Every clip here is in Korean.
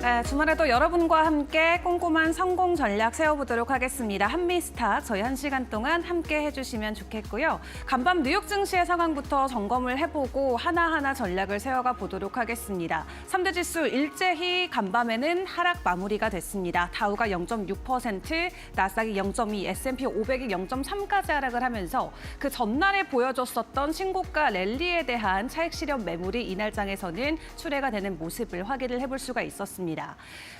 네, 주말에도 여러분과 함께 꼼꼼한 성공 전략 세워보도록 하겠습니다. 한미스탁 저희 1시간 동안 함께 해주시면 좋겠고요. 간밤 뉴욕 증시의 상황부터 점검을 해보고 하나하나 전략을 세워가 보도록 하겠습니다. 3대 지수 일제히 간밤에는 하락 마무리가 됐습니다. 다우가 0.6%, 나스닥이 0.2%, S&P 500이 0.3까지 하락을 하면서 그 전날에 보여줬었던 신고가 랠리에 대한 차익 실현 매물이 이날 장에서는 출회가 되는 모습을 확인을 해볼 수가 있었습니다.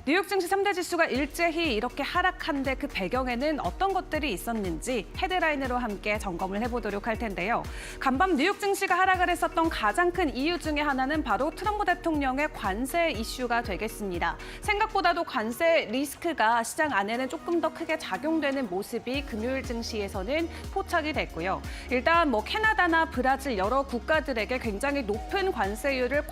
뉴욕 증시 3대 지수가 일제히 이렇게 하락한데 그 배경에는 어떤 것들이 있었는지 헤드라인으로 함께 점검을 해보도록 할 텐데요. 간밤 뉴욕 증시가 하락을 했었던 가장 큰 이유 중에 하나는 바로 트럼프 대통령의 관세 이슈가 되겠습니다. 생각보다도 관세 리스크가 시장 안에는 조금 더 크게 작용되는 모습이 금요일 증시에서는 포착이 됐고요. 일단 캐나다나 브라질 여러 국가들에게 굉장히 높은 관세율을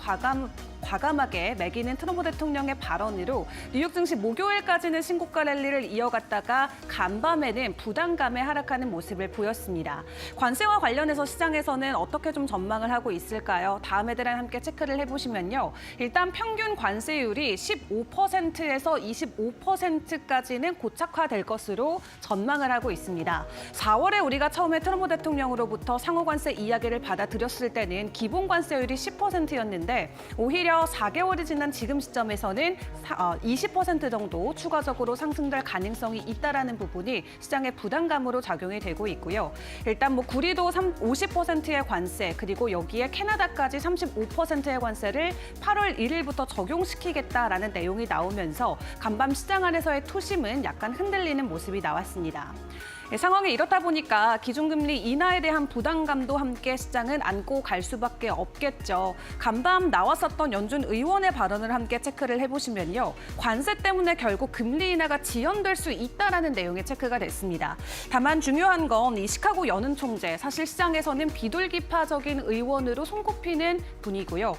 과감하게 매기는 트럼프 대통령의 발언으로 뉴욕 증시 목요일까지는 신고가 랠리를 이어갔다가 간밤에는 부담감에 하락하는 모습을 보였습니다. 관세와 관련해서 시장에서는 어떻게 좀 전망을 하고 있을까요? 다음 헤드라인 함께 체크를 해보시면요. 일단 평균 관세율이 15%에서 25%까지는 고착화될 것으로 전망을 하고 있습니다. 4월에 우리가 처음에 트럼프 대통령으로부터 상호관세 이야기를 받아들였을 때는 기본 관세율이 10%였는데 오히려 4개월이 지난 지금 시점에서는 20% 정도 추가적으로 상승될 가능성이 있다라는 부분이 시장의 부담감으로 작용이 되고 있고요. 일단 구리도 50%의 관세 그리고 여기에 캐나다까지 35%의 관세를 8월 1일부터 적용시키겠다라는 내용이 나오면서 간밤 시장 안에서의 투심은 약간 흔들리는 모습이 나왔습니다. 상황이 이렇다 보니까 기준금리 인하에 대한 부담감도 함께 시장은 안고 갈 수밖에 없겠죠. 간밤 나왔었던 연준 의원의 발언을 함께 체크를 해보시면요. 관세 때문에 결국 금리 인하가 지연될 수 있다라는 내용이 체크가 됐습니다. 다만 중요한 건 이 시카고 연은 총재, 사실 시장에서는 비둘기파적인 의원으로 손꼽히는 분이고요.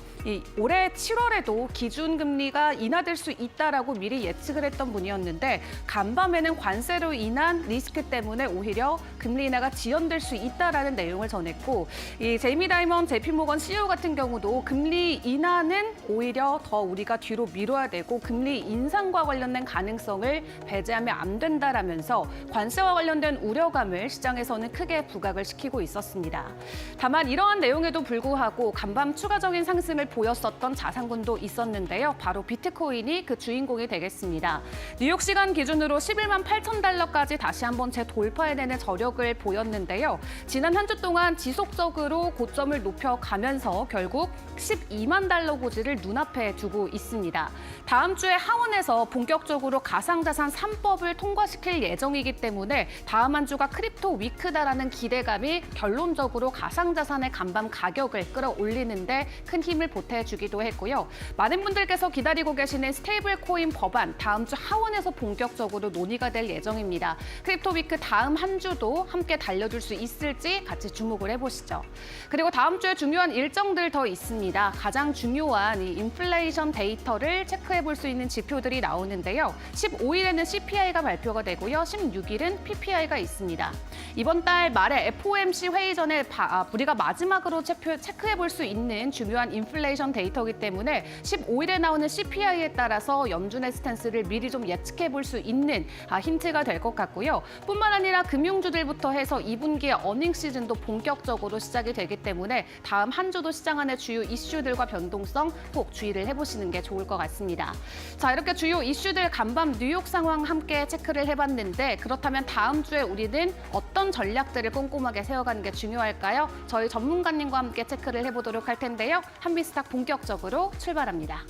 올해 7월에도 기준금리가 인하될 수 있다라고 미리 예측을 했던 분이었는데 간밤에는 관세로 인한 리스크 때문에 오히려 금리 인하가 지연될 수 있다라는 내용을 전했고 이 제이미 다이먼 JP모건 CEO 같은 경우도 금리 인하는 오히려 더 우리가 뒤로 미뤄야 되고 금리 인상과 관련된 가능성을 배제하면 안 된다라면서 관세와 관련된 우려감을 시장에서는 크게 부각을 시키고 있었습니다. 다만 이러한 내용에도 불구하고 간밤 추가적인 상승을 보였었던 자산군도 있었는데요. 바로 비트코인이 그 주인공이 되겠습니다. 뉴욕 시간 기준으로 11만 8천 달러까지 다시 한번 돌파해내는 저력을 보였는데요. 지난 한 주 동안 지속적으로 고점을 높여가면서 결국 12만 달러 고지를 눈앞에 두고 있습니다. 다음 주에 하원에서 본격적으로 가상자산 3법을 통과시킬 예정이기 때문에 다음 한 주가 크립토 위크다라는 기대감이 결론적으로 가상자산의 간밤 가격을 끌어올리는데 큰 힘을 보태주기도 했고요. 많은 분들께서 기다리고 계시는 스테이블 코인 법안 다음 주 하원에서 본격적으로 논의가 될 예정입니다. 크립토 위크 다음 한 주도 함께 달려줄 수 있을지 같이 주목을 해보시죠. 그리고 다음 주에 중요한 일정들 더 있습니다. 가장 중요한 이 인플레이션 데이터를 체크해볼 수 있는 지표들이 나오는데요. 15일에는 CPI가 발표가 되고요. 16일은 PPI가 있습니다. 이번 달 말에 FOMC 회의 전에 우리가 마지막으로 체크해볼 수 있는 중요한 인플레이션 데이터이기 때문에 15일에 나오는 CPI에 따라서 연준의 스탠스를 미리 좀 예측해볼 수 있는 힌트가 될 것 같고요. 뿐만 아니라 금융주들부터 해서 2분기의 어닝 시즌도 본격적으로 시작이 되기 때문에 다음 한 주도 시장 안의 주요 이슈들과 변동성 꼭 주의를 해보시는 게 좋을 것 같습니다. 자, 이렇게 주요 이슈들 간밤 뉴욕 상황 함께 체크를 해봤는데 그렇다면 다음 주에 우리는 어떤 전략들을 꼼꼼하게 세워가는 게 중요할까요? 저희 전문가님과 함께 체크를 해보도록 할 텐데요. 한미스탁 본격적으로 출발합니다.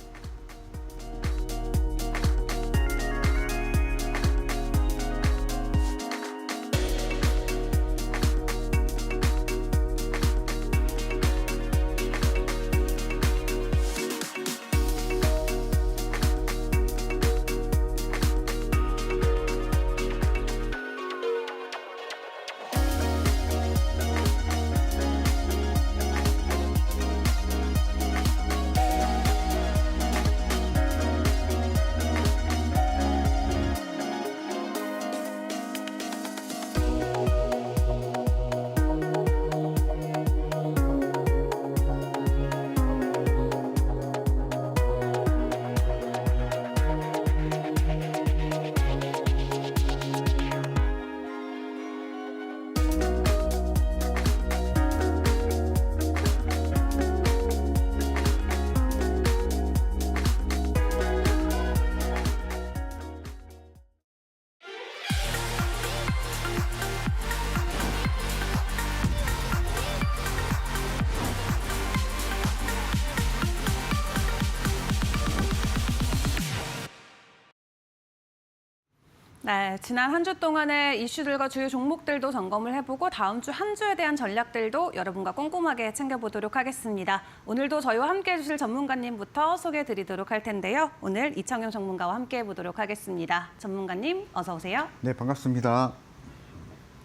네, 지난 한 주 동안의 이슈들과 주요 종목들도 점검을 해보고 다음 주 한 주에 대한 전략들도 여러분과 꼼꼼하게 챙겨보도록 하겠습니다. 오늘도 저희와 함께해 주실 전문가님부터 소개해드리도록 할 텐데요. 오늘 이청용 전문가와 함께해 보도록 하겠습니다. 전문가님, 어서 오세요. 네, 반갑습니다.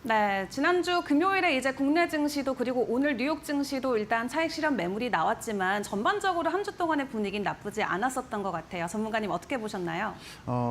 네, 지난주 금요일에 이제 국내 증시도 그리고 오늘 뉴욕 증시도 일단 차익 실현 매물이 나왔지만 전반적으로 한 주 동안의 분위기는 나쁘지 않았었던 것 같아요. 전문가님 어떻게 보셨나요?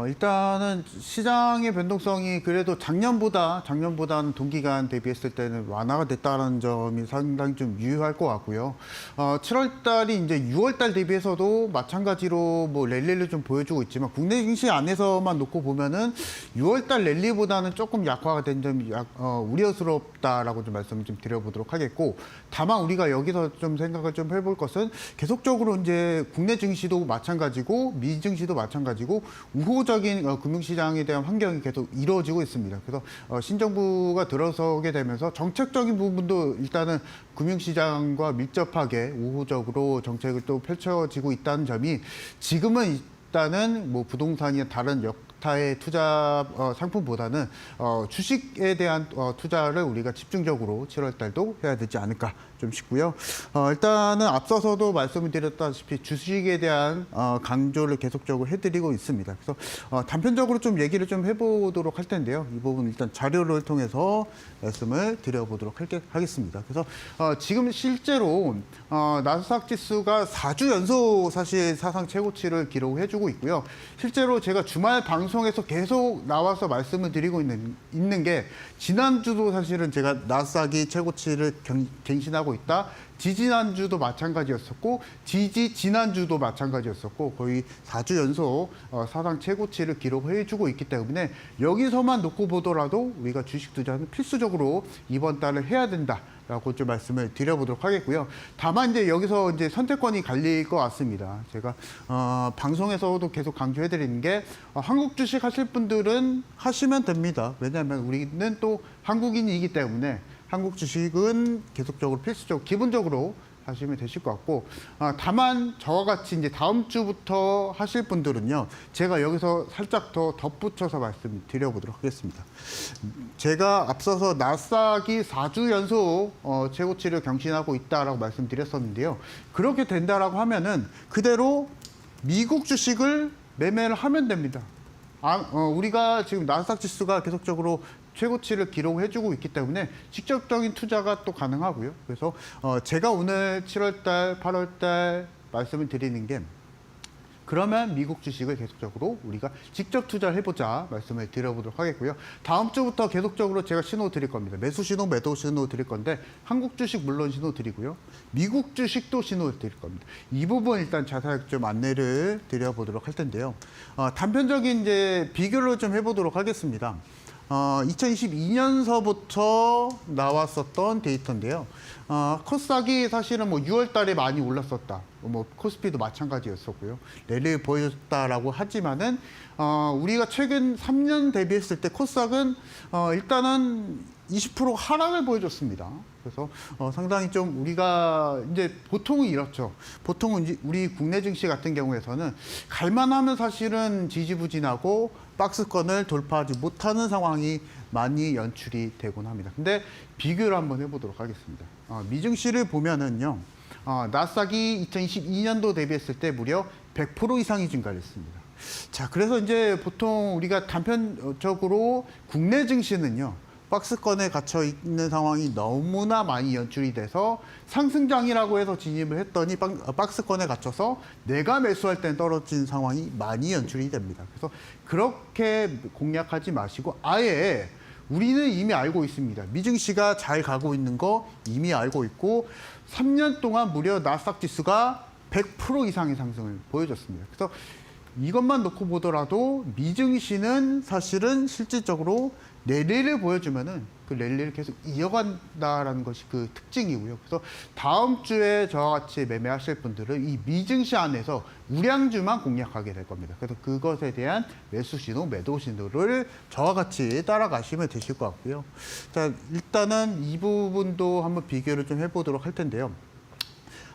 일단은 시장의 변동성이 그래도 작년보다는 동기간 대비했을 때는 완화가 됐다는 점이 상당히 좀 유효할 것 같고요. 7월 달이 이제 6월 달 대비해서도 마찬가지로 뭐 랠리를 좀 보여주고 있지만 국내 증시 안에서만 놓고 보면은 6월 달 랠리보다는 조금 약화가 된 점이 우려스럽다라고 좀 말씀을 좀 드려보도록 하겠고, 다만 우리가 여기서 좀 생각을 좀 해볼 것은 계속적으로 이제 국내 증시도 마찬가지고 미 증시도 마찬가지고 우호적인 금융시장에 대한 환경이 계속 이루어지고 있습니다. 그래서 신정부가 들어서게 되면서 정책적인 부분도 일단은 금융시장과 밀접하게 우호적으로 정책을 또 펼쳐지고 있다는 점이 지금은 일단은 뭐 부동산이나 다른 타의 투자 상품보다는 주식에 대한 투자를 우리가 집중적으로 7월 달도 해야 되지 않을까 좀 싶고요. 일단은 앞서서도 말씀을 드렸다시피 주식에 대한 강조를 계속적으로 해드리고 있습니다. 그래서 단편적으로 좀 얘기를 좀 해보도록 할 텐데요. 이 부분 일단 자료를 통해서 말씀을 드려보도록 하겠습니다. 그래서 지금 실제로 나스닥 지수가 4주 연속 사실 사상 최고치를 기록해주고 있고요. 실제로 제가 주말 방송에서 계속 나와서 말씀을 드리고 있는 게 지난주도 사실은 제가 나스닥이 최고치를 갱신하고 있다. 지지난주도 마찬가지였었고 지난주도 마찬가지였었고 거의 4주 연속 사상 최고치를 기록해주고 있기 때문에 여기서만 놓고 보더라도 우리가 주식 투자는 필수적으로 이번 달을 해야 된다라고 좀 말씀을 드려보도록 하겠고요. 다만 이제 여기서 이제 선택권이 갈릴 것 같습니다. 제가 방송에서도 계속 강조해드리는 게 한국 주식 하실 분들은 하시면 됩니다. 왜냐하면 우리는 또 한국인이기 때문에 한국 주식은 계속적으로 필수적으로 기본적으로 하시면 되실 것 같고, 다만 저와 같이 이제 다음 주부터 하실 분들은요, 제가 여기서 살짝 더 덧붙여서 말씀드려보도록 하겠습니다. 제가 앞서서 나스닥이 4주 연속 최고치를 경신하고 있다라고 말씀드렸었는데요. 그렇게 된다라고 하면은 그대로 미국 주식을 매매를 하면 됩니다. 우리가 지금 나스닥 지수가 계속적으로 최고치를 기록해주고 있기 때문에 직접적인 투자가 또 가능하고요. 그래서 제가 오늘 7월달, 8월달 말씀을 드리는 게 그러면 미국 주식을 계속적으로 우리가 직접 투자를 해보자 말씀을 드려보도록 하겠고요. 다음 주부터 계속적으로 제가 신호 드릴 겁니다. 매수 신호, 매도 신호 드릴 건데 한국 주식 물론 신호 드리고요. 미국 주식도 신호 드릴 겁니다. 이 부분 일단 자세하게 좀 안내를 드려보도록 할 텐데요. 단편적인 이제 비교를 좀 해보도록 하겠습니다. 2022년서부터 나왔었던 데이터인데요. 코스닥이 사실은 뭐 6월 달에 많이 올랐었다. 뭐 코스피도 마찬가지였었고요. 랠리를 보여줬다라고 하지만은 우리가 최근 3년 대비했을 때 코스닥은 일단은 20% 하락을 보여줬습니다. 그래서 상당히 좀 우리가 이제 보통은 이렇죠. 보통은 이제 우리 국내 증시 같은 경우에서는 갈만하면 사실은 지지부진하고 박스권을 돌파하지 못하는 상황이 많이 연출이 되곤 합니다. 근데 비교를 한번 해보도록 하겠습니다. 미증시를 보면은요, 나스닥이 2022년도 대비했을 때 무려 100% 이상이 증가를 했습니다. 자, 그래서 이제 보통 우리가 단편적으로 국내 증시는요, 박스권에 갇혀 있는 상황이 너무나 많이 연출이 돼서 상승장이라고 해서 진입을 했더니 박스권에 갇혀서 내가 매수할 때는 떨어진 상황이 많이 연출이 됩니다. 그래서 그렇게 공략하지 마시고 아예 우리는 이미 알고 있습니다. 미증시가 잘 가고 있는 거 이미 알고 있고 3년 동안 무려 나스닥 지수가 100% 이상의 상승을 보여줬습니다. 그래서 이것만 놓고 보더라도 미증시는 사실은 실질적으로 랠리를 보여주면은 그 랠리를 계속 이어간다라는 것이 그 특징이고요. 그래서 다음 주에 저와 같이 매매하실 분들은 이 미증시 안에서 우량주만 공략하게 될 겁니다. 그래서 그것에 대한 매수 신호, 매도 신호를 저와 같이 따라가시면 되실 것 같고요. 자, 일단은 이 부분도 한번 비교를 좀 해보도록 할 텐데요.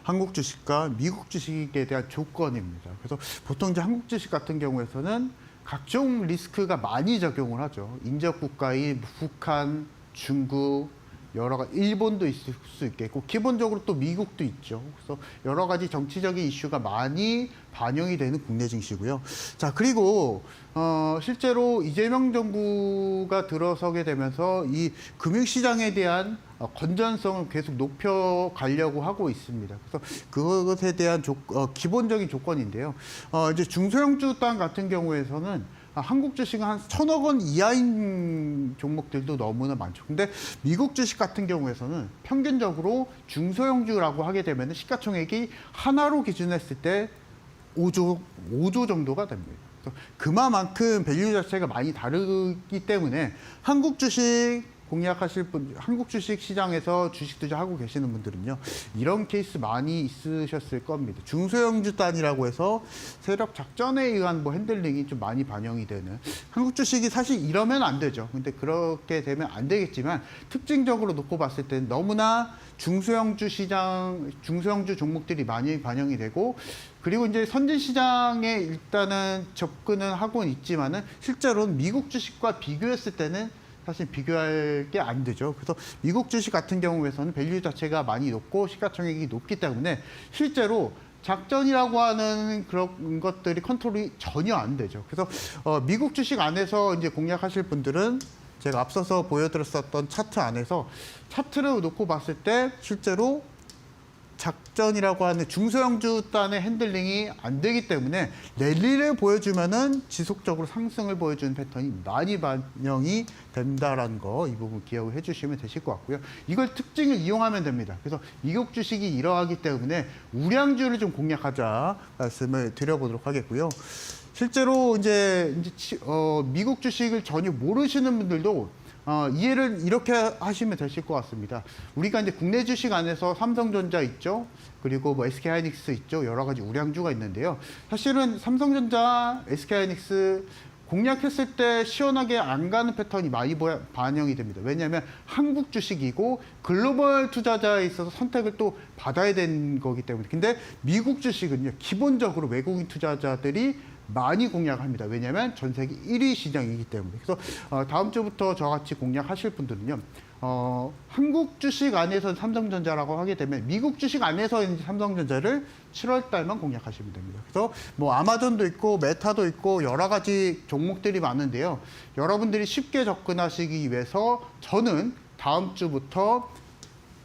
한국 주식과 미국 주식에 대한 조건입니다. 그래서 보통 이제 한국 주식 같은 경우에서는 각종 리스크가 많이 적용을 하죠. 인접 국가인 북한, 중국, 여러 가지 일본도 있을 수 있겠고 기본적으로 또 미국도 있죠. 그래서 여러 가지 정치적인 이슈가 많이 반영이 되는 국내 증시고요. 자, 그리고 실제로 이재명 정부가 들어서게 되면서 이 금융시장에 대한 건전성을 계속 높여가려고 하고 있습니다. 그래서 그것에 대한 기본적인 조건인데요. 이제 중소형주 땅 같은 경우에서는 한국 주식은 한 1,000억 원 이하인 종목들도 너무나 많죠. 근데 미국 주식 같은 경우에서는 평균적으로 중소형주라고 하게 되면 시가총액이 하나로 기준했을 때 5조 정도가 됩니다. 그래서 그만큼 밸류 자체가 많이 다르기 때문에 한국 주식 공략하실 분, 한국 주식 시장에서 주식 투자하고 계시는 분들은요, 이런 케이스 많이 있으셨을 겁니다. 중소형주 단이라고 해서 세력 작전에 의한 뭐 핸들링이 좀 많이 반영이 되는 한국 주식이 사실 이러면 안 되죠. 근데 그렇게 되면 안 되겠지만 특징적으로 놓고 봤을 때는 너무나 중소형주 시장, 중소형주 종목들이 많이 반영이 되고 그리고 이제 선진 시장에 일단은 접근은 하고는 있지만은 실제로는 미국 주식과 비교했을 때는 사실 비교할 게 안 되죠. 그래서 미국 주식 같은 경우에서는 밸류 자체가 많이 높고 시가총액이 높기 때문에 실제로 작전이라고 하는 그런 것들이 컨트롤이 전혀 안 되죠. 그래서 미국 주식 안에서 이제 공략하실 분들은 제가 앞서서 보여드렸었던 차트 안에서 차트를 놓고 봤을 때 실제로 작전이라고 하는 중소형주 단의 핸들링이 안 되기 때문에 랠리를 보여주면은 지속적으로 상승을 보여주는 패턴이 많이 반영이 된다라는 거 이 부분 기억을 해주시면 되실 것 같고요. 이걸 특징을 이용하면 됩니다. 그래서 미국 주식이 이러하기 때문에 우량주를 좀 공략하자 말씀을 드려보도록 하겠고요. 실제로 이제 미국 주식을 전혀 모르시는 분들도 이해를 이렇게 하시면 되실 것 같습니다. 우리가 이제 국내 주식 안에서 삼성전자 있죠. 그리고 뭐 SK하이닉스 있죠. 여러 가지 우량주가 있는데요. 사실은 삼성전자, SK하이닉스 공략했을 때 시원하게 안 가는 패턴이 많이 반영이 됩니다. 왜냐하면 한국 주식이고 글로벌 투자자에 있어서 선택을 또 받아야 되는 거기 때문에. 근데 미국 주식은요. 기본적으로 외국인 투자자들이 많이 공략합니다. 왜냐하면 전 세계 1위 시장이기 때문에. 그래서 다음 주부터 저같이 공략하실 분들은요. 한국 주식 안에서 삼성전자라고 하게 되면 미국 주식 안에서 이제 삼성전자를 7월 달만 공략하시면 됩니다. 그래서 뭐 아마존도 있고 메타도 있고 여러 가지 종목들이 많은데요. 여러분들이 쉽게 접근하시기 위해서 저는 다음 주부터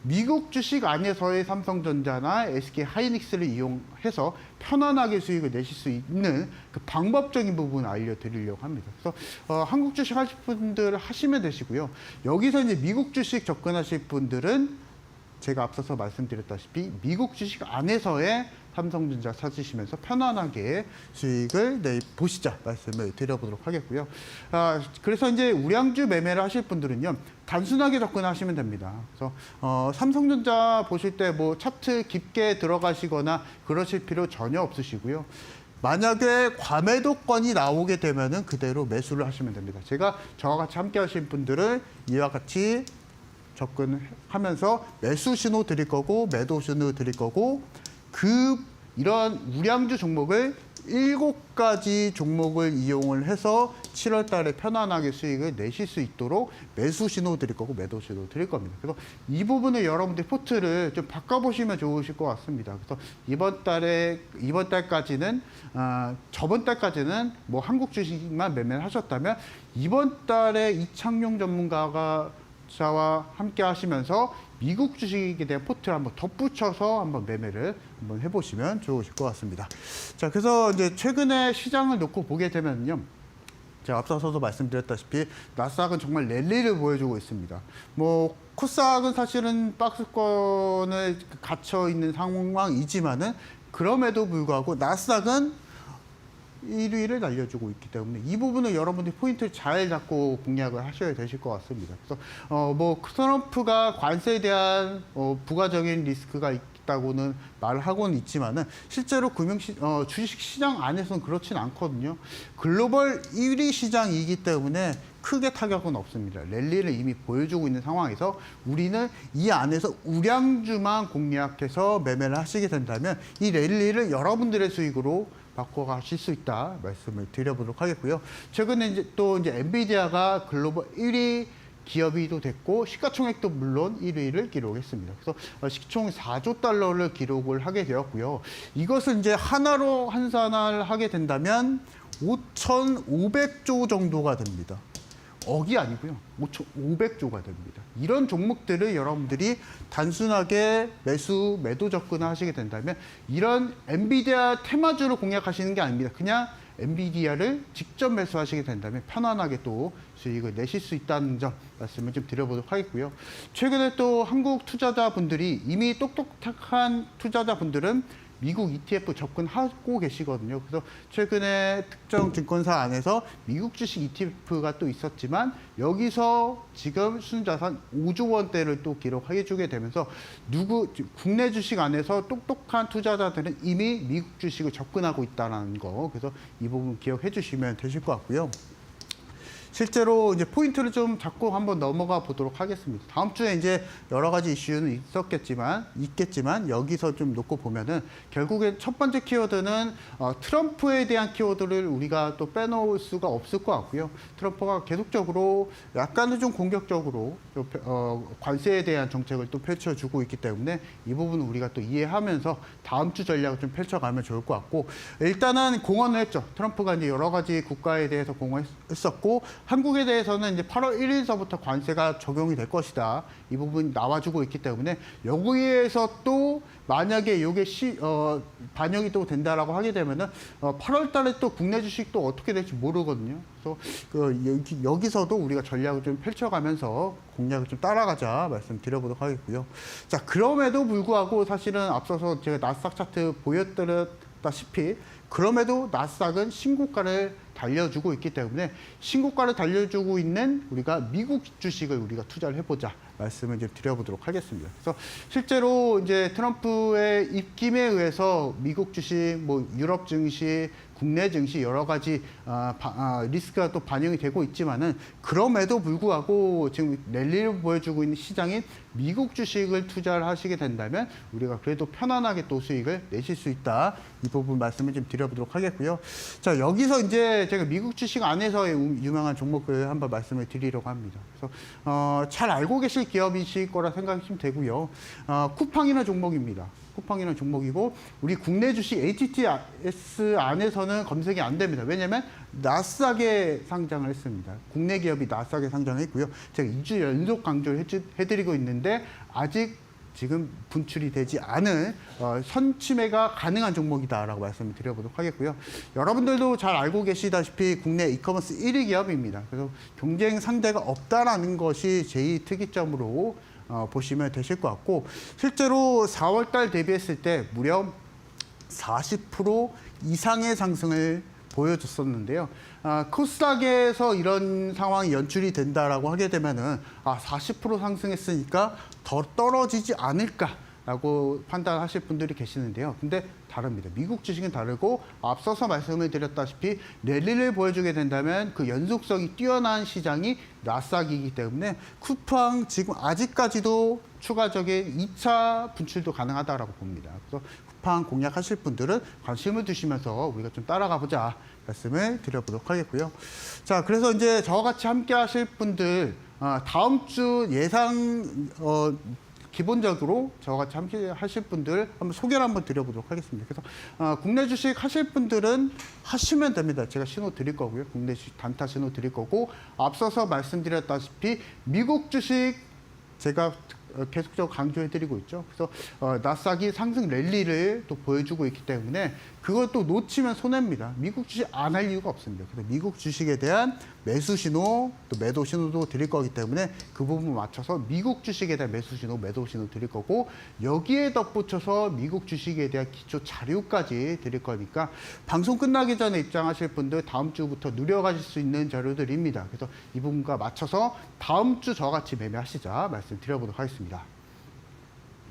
미국 주식 안에서의 삼성전자나 SK하이닉스를 이용해서 편안하게 수익을 내실 수 있는 그 방법적인 부분을 알려드리려고 합니다. 그래서 한국 주식 하실 분들 하시면 되시고요. 여기서 이제 미국 주식 접근하실 분들은 제가 앞서서 말씀드렸다시피 미국 주식 안에서의 삼성전자 찾으시면서 편안하게 수익을 보시자 말씀을 드려보도록 하겠고요. 그래서 이제 우량주 매매를 하실 분들은요. 단순하게 접근하시면 됩니다. 그래서 삼성전자 보실 때 뭐 차트 깊게 들어가시거나 그러실 필요 전혀 없으시고요. 만약에 과매도권이 나오게 되면은 그대로 매수를 하시면 됩니다. 제가 저와 같이 함께 하신 분들을 이와 같이 접근하면서 매수 신호 드릴 거고 매도 신호 드릴 거고 이러한 우량주 종목을 7가지 종목을 이용을 해서 7월 달에 편안하게 수익을 내실 수 있도록 매수 신호 드릴 거고 매도 신호 드릴 겁니다. 그래서 이 부분을 여러분들 포트를 좀 바꿔보시면 좋으실 것 같습니다. 그래서 이번 달까지는 저번 달까지는 뭐 한국 주식만 매매를 하셨다면 이번 달에 이창용 전문가와 함께 하시면서 미국 주식에 대한 포트를 한번 덧붙여서 한번 매매를 한번 해보시면 좋으실 것 같습니다. 자, 그래서 이제 최근에 시장을 놓고 보게 되면요. 제가 앞서서도 말씀드렸다시피 나스닥은 정말 랠리를 보여주고 있습니다. 뭐 코스닥은 사실은 박스권을 갇혀 있는 상황이지만은 그럼에도 불구하고 나스닥은 1위를 날려주고 있기 때문에 이 부분을 여러분들이 포인트를 잘 잡고 공략을 하셔야 되실 것 같습니다. 그래서 뭐 트럼프가 관세에 대한 부가적인 리스크가 있다고는 말을 하고는 있지만은 실제로 주식 시장 안에서는 그렇진 않거든요. 글로벌 1위 시장이기 때문에 크게 타격은 없습니다. 랠리를 이미 보여주고 있는 상황에서 우리는 이 안에서 우량주만 공략해서 매매를 하시게 된다면 이 랠리를 여러분들의 수익으로 바꿔가실 수 있다 말씀을 드려보도록 하겠고요. 최근에 이제 엔비디아가 글로벌 1위 기업이 또 됐고 시가총액도 물론 1위를 기록했습니다. 그래서 시총이 4조 달러를 기록을 하게 되었고요. 이것을 이제 하나로 환산을 하게 된다면 5,500조 정도가 됩니다. 억이 아니고요. 5,500조가 됩니다. 이런 종목들을 여러분들이 단순하게 매도 접근을 하시게 된다면 이런 엔비디아 테마주를 공략하시는 게 아닙니다. 그냥 엔비디아를 직접 매수하시게 된다면 편안하게 또 수익을 내실 수 있다는 점 말씀을 좀 드려보도록 하겠고요. 최근에 또 한국 투자자분들이 이미 똑똑한 투자자분들은 미국 ETF 접근하고 계시거든요. 그래서 최근에 특정 증권사 안에서 미국 주식 ETF가 또 있었지만 여기서 지금 순자산 5조 원대를 또 기록해 주게 되면서 국내 주식 안에서 똑똑한 투자자들은 이미 미국 주식을 접근하고 있다는 거. 그래서 이 부분 기억해 주시면 되실 것 같고요. 실제로 이제 포인트를 좀 잡고 한번 넘어가 보도록 하겠습니다. 다음 주에 이제 여러 가지 이슈는 있겠지만 여기서 좀 놓고 보면은 결국에 첫 번째 키워드는 트럼프에 대한 키워드를 우리가 또 빼놓을 수가 없을 것 같고요. 트럼프가 계속적으로 약간은 좀 공격적으로 관세에 대한 정책을 또 펼쳐주고 있기 때문에 이 부분은 우리가 또 이해하면서 다음 주 전략을 좀 펼쳐가면 좋을 것 같고 일단은 공언을 했죠. 트럼프가 이제 여러 가지 국가에 대해서 공언했었고 한국에 대해서는 이제 8월 1일서부터 관세가 적용이 될 것이다. 이 부분이 나와주고 있기 때문에 여기에서 또 만약에 이게 반영이 또 된다라고 하게 되면은 8월 달에 또 국내 주식도 어떻게 될지 모르거든요. 그래서 여기서도 우리가 전략을 좀 펼쳐가면서 공략을 좀 따라가자 말씀드려보도록 하겠고요. 자, 그럼에도 불구하고 사실은 앞서서 제가 나스닥 차트 보여드렸다시피 그럼에도 나스닥은 신고가를 달려주고 있기 때문에 신고가를 달려주고 있는 우리가 미국 주식을 우리가 투자를 해보자 말씀을 좀 드려보도록 하겠습니다. 그래서 실제로 이제 트럼프의 입김에 의해서 미국 주식, 뭐 유럽 증시, 국내 증시 여러 가지 리스크가 또 반영이 되고 있지만은 그럼에도 불구하고 지금 랠리를 보여주고 있는 시장인 미국 주식을 투자를 하시게 된다면 우리가 그래도 편안하게 또 수익을 내실 수 있다. 이 부분 말씀을 좀 드려보도록 하겠고요. 자, 여기서 이제 제가 미국 주식 안에서의 유명한 종목을 한번 말씀을 드리려고 합니다. 그래서 잘 알고 계실 기업이실 거라 생각하시면 되고요. 쿠팡이라는 종목입니다. 쿠팡이라는 종목이고 우리 국내 주식 HTS 안에서는 검색이 안 됩니다. 왜냐하면 나스닥에 상장을 했습니다. 국내 기업이 나스닥에 상장했고요. 제가 2주 연속 강조를 해드리고 있는데 아직 지금 분출이 되지 않은 선취매가 가능한 종목이다라고 말씀을 드려보도록 하겠고요. 여러분들도 잘 알고 계시다시피 국내 이커머스 1위 기업입니다. 그래서 경쟁 상대가 없다라는 것이 제2 특이점으로 보시면 되실 것 같고 실제로 4월 달 대비했을 때 무려 40% 이상의 상승을 보여줬었는데요. 코스닥에서 이런 상황이 연출이 된다라고 하게 되면은 40% 상승했으니까 더 떨어지지 않을까라고 판단하실 분들이 계시는데요. 근데 다릅니다. 미국 주식은 다르고 앞서서 말씀을 드렸다시피 랠리를 보여주게 된다면 그 연속성이 뛰어난 시장이 나스닥이기 때문에 쿠팡 지금 아직까지도 추가적인 2차 분출도 가능하다라고 봅니다. 그래서 쿠팡 공략하실 분들은 관심을 두시면서 우리가 좀 따라가 보자 말씀을 드려보도록 하겠고요. 자, 그래서 이제 저와 같이 함께 하실 분들 다음 주 예상 기본적으로 저와 같이 함께 하실 분들 한번 소개를 한번 드려보도록 하겠습니다. 그래서 국내 주식 하실 분들은 하시면 됩니다. 제가 신호 드릴 거고요. 국내 주식 단타 신호 드릴 거고 앞서서 말씀드렸다시피 미국 주식 제가 계속적으로 강조해드리고 있죠. 그래서 나스닥이 상승 랠리를 또 보여주고 있기 때문에 그것도 놓치면 손해입니다. 미국 주식 안 할 이유가 없습니다. 그래서 미국 주식에 대한 매수 신호, 또 매도 신호도 드릴 거기 때문에 그 부분 맞춰서 미국 주식에 대한 매수 신호, 매도 신호 드릴 거고 여기에 덧붙여서 미국 주식에 대한 기초 자료까지 드릴 거니까 방송 끝나기 전에 입장하실 분들 다음 주부터 누려가실 수 있는 자료들입니다. 그래서 이 부분과 맞춰서 다음 주 저같이 매매하시자 말씀드려보도록 하겠습니다.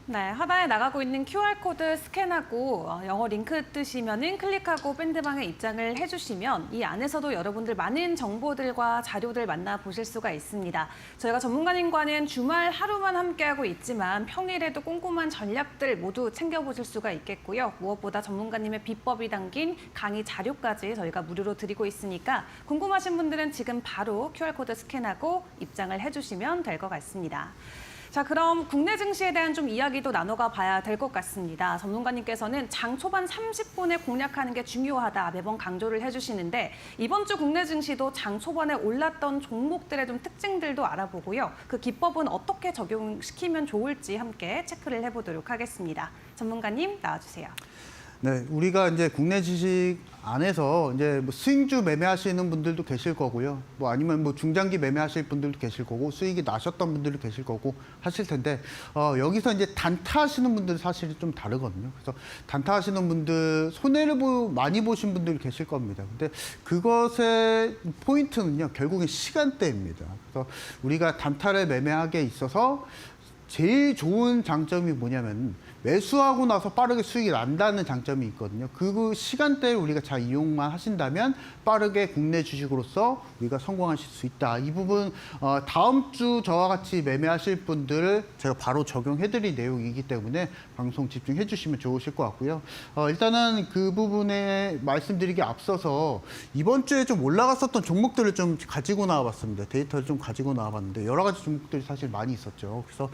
네, 하단에 나가고 있는 QR코드 스캔하고 영어 링크 뜨시면은 클릭하고 밴드방에 입장을 해주시면 이 안에서도 여러분들 많은 정보들과 자료들 만나보실 수가 있습니다. 저희가 전문가님과는 주말 하루만 함께하고 있지만 평일에도 꼼꼼한 전략들 모두 챙겨보실 수가 있겠고요. 무엇보다 전문가님의 비법이 담긴 강의 자료까지 저희가 무료로 드리고 있으니까 궁금하신 분들은 지금 바로 QR코드 스캔하고 입장을 해주시면 될 것 같습니다. 자, 그럼 국내 증시에 대한 좀 이야기도 나눠가 봐야 될 것 같습니다. 전문가님께서는 장 초반 30분에 공략하는 게 중요하다 매번 강조를 해주시는데 이번 주 국내 증시도 장 초반에 올랐던 종목들의 좀 특징들도 알아보고요. 그 기법은 어떻게 적용시키면 좋을지 함께 체크를 해보도록 하겠습니다. 전문가님 나와주세요. 네, 우리가 이제 국내 주식 안에서 이제 뭐 스윙주 매매하시는 분들도 계실 거고요. 뭐 아니면 뭐 중장기 매매하실 분들도 계실 거고 수익이 나셨던 분들도 계실 거고 하실 텐데 여기서 이제 단타하시는 분들 사실 좀 다르거든요. 그래서 단타하시는 분들 손해를 많이 보신 분들이 계실 겁니다. 근데 그것의 포인트는요, 결국엔 시간대입니다. 그래서 우리가 단타를 매매하기에 있어서 제일 좋은 장점이 뭐냐면 매수하고 나서 빠르게 수익이 난다는 장점이 있거든요. 그 시간대를 우리가 잘 이용만 하신다면 빠르게 국내 주식으로서 우리가 성공하실 수 있다. 이 부분 다음 주 저와 같이 매매하실 분들을 제가 바로 적용해드릴 내용이기 때문에 방송 집중해 주시면 좋으실 것 같고요. 일단은 그 부분에 말씀드리기 앞서서 이번 주에 좀 올라갔었던 종목들을 좀 가지고 나와봤습니다. 데이터를 좀 가지고 나와봤는데 여러 가지 종목들이 사실 많이 있었죠. 그래서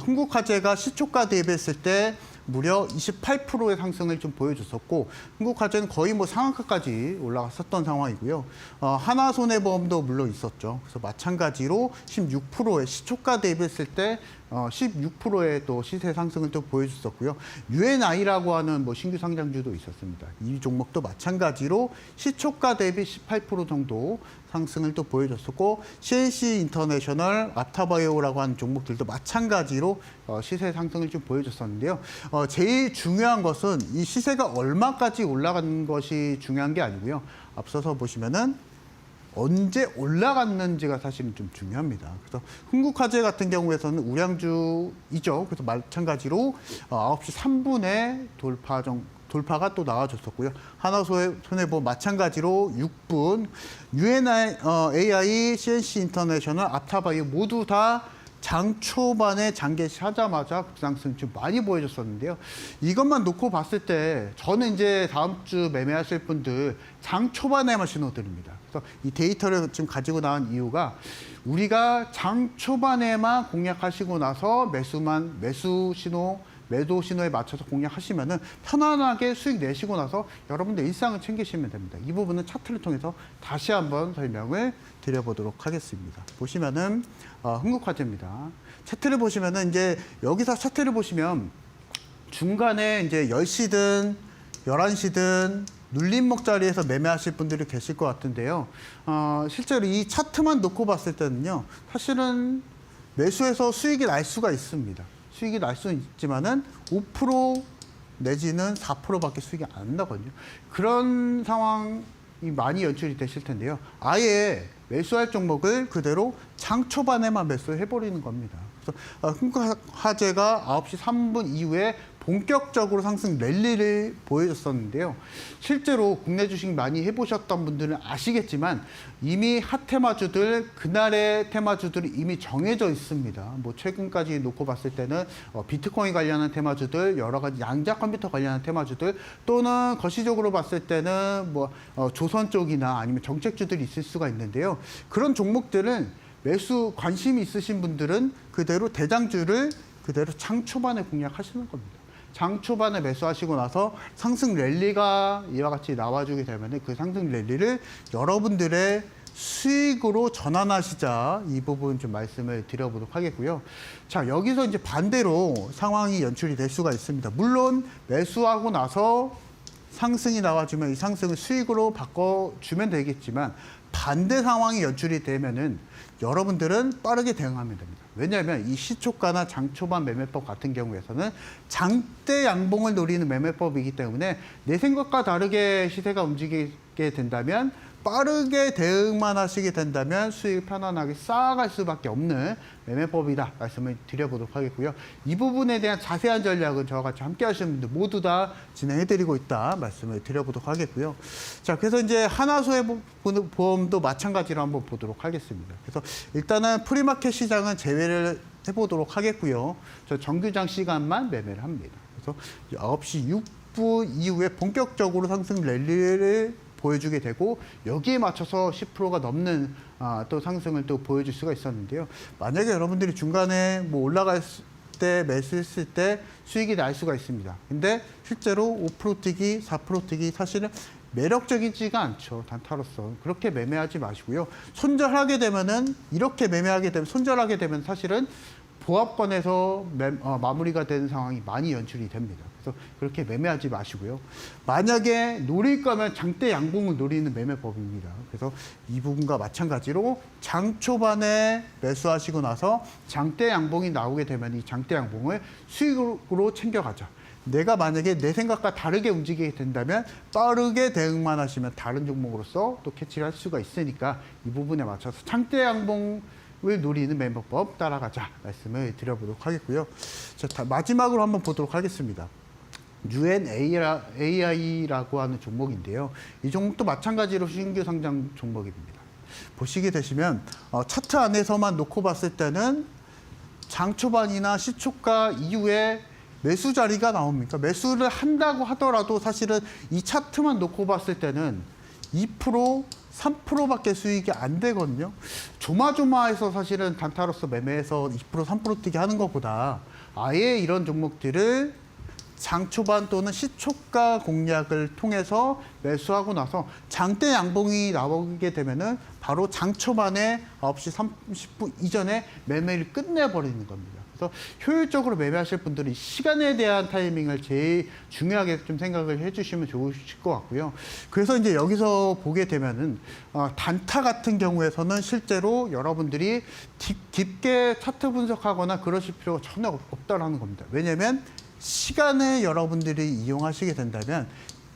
흥국화재가 시초가 대비했을 때 무려 28%의 상승을 좀 보여줬었고 흥국화재는 거의 뭐 상한가까지 올라갔었던 상황이고요. 하나손해보험도 물론 있었죠. 그래서 마찬가지로 16%의 시초가 대비했을 때 16%의 또 시세 상승을 또 보여줬었고요. UNI라고 하는 뭐 신규 상장주도 있었습니다. 이 종목도 마찬가지로 시초가 대비 18% 정도 상승을 또 보여줬었고 CNC 인터내셔널, 아타바이오라고 하는 종목들도 마찬가지로 시세 상승을 좀 보여줬었는데요. 제일 중요한 것은 이 시세가 얼마까지 올라간 것이 중요한 게 아니고요. 앞서서 보시면은 언제 올라갔는지가 사실은 좀 중요합니다. 그래서 흥국화재 같은 경우에서는 우량주이죠. 그래서 마찬가지로 9시 3분에 돌파가 또 나와줬었고요. 하나손해보험 마찬가지로 6분, UNI, CNC 인터내셔널, 아타바이오 모두 다 장 초반에 장개시하자마자 급상승 좀 많이 보여줬었는데요. 이것만 놓고 봤을 때 저는 이제 다음 주 매매하실 분들 장 초반에만 신호드립니다. 그래서 이 데이터를 지금 가지고 나온 이유가 우리가 장 초반에만 공략하시고 나서 매도 신호에 맞춰서 공략하시면은 편안하게 수익 내시고 나서 여러분들 일상을 챙기시면 됩니다. 이 부분은 차트를 통해서 다시 한번 설명을 드려보도록 하겠습니다. 보시면은 흥국화재입니다. 차트를 보시면은 이제 여기서 차트를 보시면 중간에 이제 10시든 11시든 눌림목 자리에서 매매하실 분들이 계실 것 같은데요. 실제로 이 차트만 놓고 봤을 때는요, 사실은 매수해서 수익이 날 수가 있습니다. 수익이 날 수는 있지만은 5% 내지는 4%밖에 수익이 안 나거든요. 그런 상황이 많이 연출이 되실 텐데요. 아예 매수할 종목을 그대로 장 초반에만 매수해버리는 겁니다. 그래서 흥국화재가 9시 3분 이후에 본격적으로 상승 랠리를 보여줬었는데요. 실제로 국내 주식 많이 해보셨던 분들은 아시겠지만 이미 핫 테마주들, 그날의 테마주들이 이미 정해져 있습니다. 뭐 최근까지 놓고 봤을 때는 비트코인 관련한 테마주들, 여러 가지 양자 컴퓨터 관련한 테마주들, 또는 거시적으로 봤을 때는 뭐 조선 쪽이나 아니면 정책주들이 있을 수가 있는데요. 그런 종목들은 매수 관심이 있으신 분들은 그대로 대장주를 그대로 장 초반에 공략하시는 겁니다. 장 초반에 매수하시고 나서 상승 랠리가 이와 같이 나와주게 되면 그 상승 랠리를 여러분들의 수익으로 전환하시자, 이 부분 좀 말씀을 드려보도록 하겠고요. 자, 여기서 이제 반대로 상황이 연출이 될 수가 있습니다. 물론 매수하고 나서 상승이 나와주면 이 상승을 수익으로 바꿔주면 되겠지만 반대 상황이 연출이 되면은 여러분들은 빠르게 대응하면 됩니다. 왜냐하면 이 시초가나 장초반 매매법 같은 경우에서는 장대 양봉을 노리는 매매법이기 때문에 내 생각과 다르게 시세가 움직이게 된다면 빠르게 대응만 하시게 된다면 수익을 편안하게 쌓아갈 수밖에 없는 매매법이다 말씀을 드려보도록 하겠고요. 이 부분에 대한 자세한 전략은 저와 같이 함께 하시는 분들 모두 다 진행해드리고 있다 말씀을 드려보도록 하겠고요. 자, 그래서 이제 하나손해보험도 마찬가지로 한번 보도록 하겠습니다. 그래서 일단은 프리마켓 시장은 제외를 해보도록 하겠고요. 저 정규장 시간만 매매를 합니다. 그래서 9시 6분 이후에 본격적으로 상승 랠리를 보여주게 되고 여기에 맞춰서 10%가 넘는 또 상승을 또 보여줄 수가 있었는데요. 만약에 여러분들이 중간에 뭐 올라갈 때 매수했을 때 수익이 날 수가 있습니다. 근데 실제로 5% 뛰기, 4% 뛰기 사실은 매력적이지가 않죠. 단타로서. 그렇게 매매하지 마시고요. 손절하게 되면은 이렇게 매매하게 되면 손절하게 되면 사실은 보합권에서 마무리가 되는 상황이 많이 연출이 됩니다. 그래서 그렇게 매매하지 마시고요. 만약에 노릴 거면 장대 양봉을 노리는 매매법입니다. 그래서 이 부분과 마찬가지로 장 초반에 매수하시고 나서 장대 양봉이 나오게 되면 이 장대 양봉을 수익으로 챙겨가자. 내가 만약에 내 생각과 다르게 움직이게 된다면 빠르게 대응만 하시면 다른 종목으로서 또 캐치를 할 수가 있으니까 이 부분에 맞춰서 장대 양봉 을 노리는 매매법 따라가자 말씀을 드려보도록 하겠고요. 자, 마지막으로 한번 보도록 하겠습니다. UNAI라고 하는 종목인데요. 이 종목도 마찬가지로 신규 상장 종목입니다. 보시게 되시면 차트 안에서만 놓고 봤을 때는 장 초반이나 시초가 이후에 매수 자리가 나옵니까? 매수를 한다고 하더라도 사실은 이 차트만 놓고 봤을 때는 2%, 3%밖에 수익이 안 되거든요. 조마조마해서 사실은 단타로서 매매해서 2%, 3% 뛰게 하는 것보다 아예 이런 종목들을 장 초반 또는 시초가 공략을 통해서 매수하고 나서 장대 양봉이 나오게 되면은 바로 장 초반에 9시 30분 이전에 매매를 끝내버리는 겁니다. 그래서 효율적으로 매매하실 분들은 시간에 대한 타이밍을 제일 중요하게 좀 생각을 해주시면 좋으실 것 같고요. 그래서 이제 여기서 보게 되면은 단타 같은 경우에서는 실제로 여러분들이 깊게 차트 분석하거나 그러실 필요가 전혀 없다라는 겁니다. 왜냐하면 시간을 여러분들이 이용하시게 된다면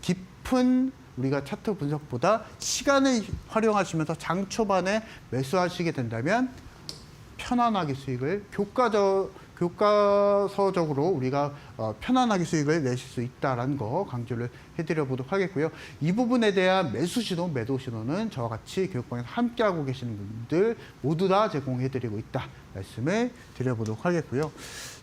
깊은 우리가 차트 분석보다 시간을 활용하시면서 장 초반에 매수하시게 된다면 편안하게 수익을 교과서적으로 우리가 편안하게 수익을 내실 수 있다는 거 강조를 해드려 보도록 하겠고요. 이 부분에 대한 매수 신호, 매도 신호는 저와 같이 교육방에서 함께하고 계시는 분들 모두 다 제공해드리고 있다 말씀을 드려보도록 하겠고요.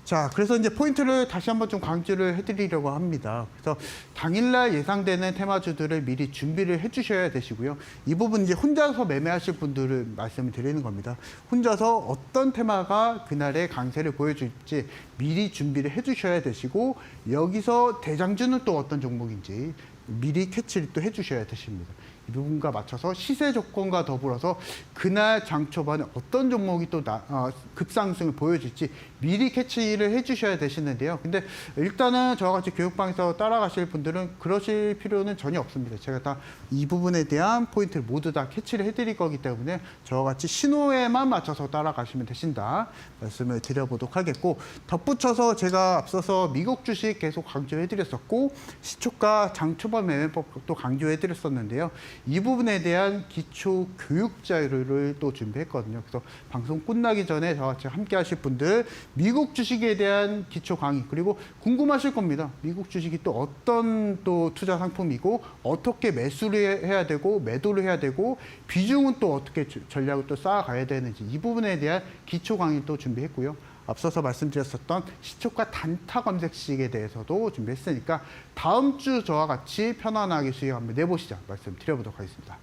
자, 그래서 이제 포인트를 다시 한번 좀 강조를 해드리려고 합니다. 그래서 당일날 예상되는 테마주들을 미리 준비를 해주셔야 되시고요. 이 부분 이제 혼자서 매매하실 분들을 말씀을 드리는 겁니다. 혼자서 어떤 테마가 그날의 강세를 보여줄지 미리 준비를 해주셔야 되시고 여기서 대장주는 또 어떤 종목인지 미리 캐치를 또 해주셔야 되십니다. 이 부분과 맞춰서 시세 조건과 더불어서 그날 장 초반에 어떤 종목이 또 급상승을 보여줄지 미리 캐치를 해주셔야 되시는데요. 근데 일단은 저와 같이 교육방에서 따라가실 분들은 그러실 필요는 전혀 없습니다. 제가 다 이 부분에 대한 포인트를 모두 다 캐치를 해드릴 거기 때문에 저와 같이 신호에만 맞춰서 따라가시면 되신다 말씀을 드려보도록 하겠고, 덧붙여서 제가 앞서서 미국 주식 계속 강조해드렸었고 시초가 장 초반 매매법도 강조해드렸었는데요. 이 부분에 대한 기초 교육 자료를 또 준비했거든요. 그래서 방송 끝나기 전에 저와 같이 함께 하실 분들 미국 주식에 대한 기초 강의, 그리고 궁금하실 겁니다. 미국 주식이 또 어떤 또 투자 상품이고 어떻게 매수를 해야 되고 매도를 해야 되고 비중은 또 어떻게 전략을 또 쌓아가야 되는지 이 부분에 대한 기초 강의 또 준비했고요. 앞서서 말씀드렸었던 시초가 단타 검색식에 대해서도 준비했으니까 다음 주 저와 같이 편안하게 수익 한번 내보시자 말씀드려보도록 하겠습니다.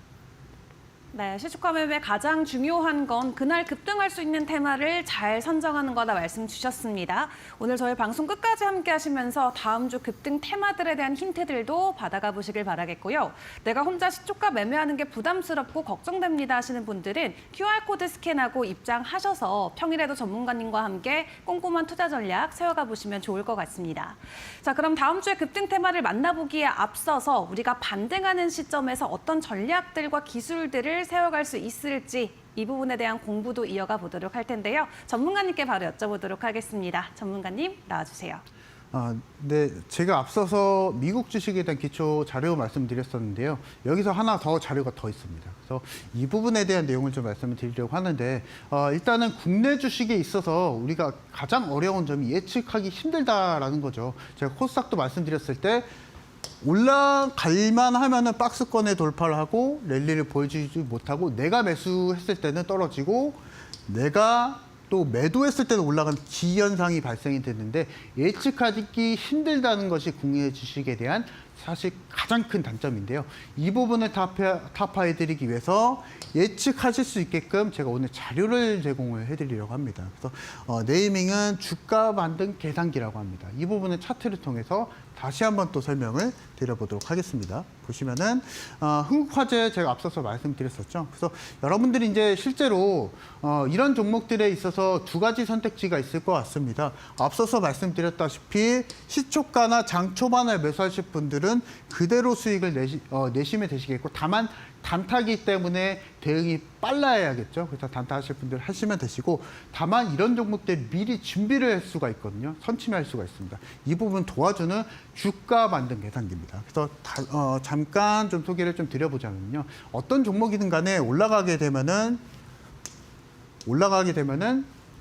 네, 시초가 매매 가장 중요한 건 그날 급등할 수 있는 테마를 잘 선정하는 거다 말씀 주셨습니다. 오늘 저희 방송 끝까지 함께 하시면서 다음 주 급등 테마들에 대한 힌트들도 받아가 보시길 바라겠고요. 내가 혼자 시초가 매매하는 게 부담스럽고 걱정됩니다 하시는 분들은 QR코드 스캔하고 입장하셔서 평일에도 전문가님과 함께 꼼꼼한 투자 전략 세워가 보시면 좋을 것 같습니다. 자, 그럼 다음 주에 급등 테마를 만나보기에 앞서서 우리가 반등하는 시점에서 어떤 전략들과 기술들을 세워갈 수 있을지 이 부분에 대한 공부도 이어가 보도록 할 텐데요. 전문가님께 바로 여쭤보도록 하겠습니다. 전문가님 나와주세요. 네, 제가 앞서서 미국 주식에 대한 기초 자료 말씀드렸었는데요. 여기서 하나 더 자료가 더 있습니다. 그래서 이 부분에 대한 내용을 좀 말씀을 드리려고 하는데, 일단은 국내 주식에 있어서 우리가 가장 어려운 점이 예측하기 힘들다라는 거죠. 제가 코스닥도 말씀드렸을 때 올라갈만 하면은 박스권에 돌파를 하고 랠리를 보여주지 못하고 내가 매수했을 때는 떨어지고 내가 또 매도했을 때는 올라가는 기현상이 발생이 됐는데 예측하기 힘들다는 것이 국내 주식에 대한 사실 가장 큰 단점인데요. 이 부분을 타파해드리기 위해서 예측하실 수 있게끔 제가 오늘 자료를 제공을 해드리려고 합니다. 그래서 네이밍은 주가 반등 계산기라고 합니다. 이 부분은 차트를 통해서 다시 한번 또 설명을 드려보도록 하겠습니다. 보시면은 흥국화재 제가 앞서서 말씀드렸었죠. 그래서 여러분들이 이제 실제로 이런 종목들에 있어서 두 가지 선택지가 있을 것 같습니다. 앞서서 말씀드렸다시피 시초가나 장초반에 매수하실 분들은 그대로 수익을 내시면 되시겠고, 다만 단타기 때문에 대응이 빨라야겠죠. 그래서 단타하실 분들 하시면 되시고, 다만 이런 종목들 미리 준비를 할 수가 있거든요. 선침할 수가 있습니다. 이 부분 도와주는 주가 반등 계산기입니다. 그래서 잠깐 좀 소개를 좀 드려보자면요. 어떤 종목이든 간에 올라가게 되면은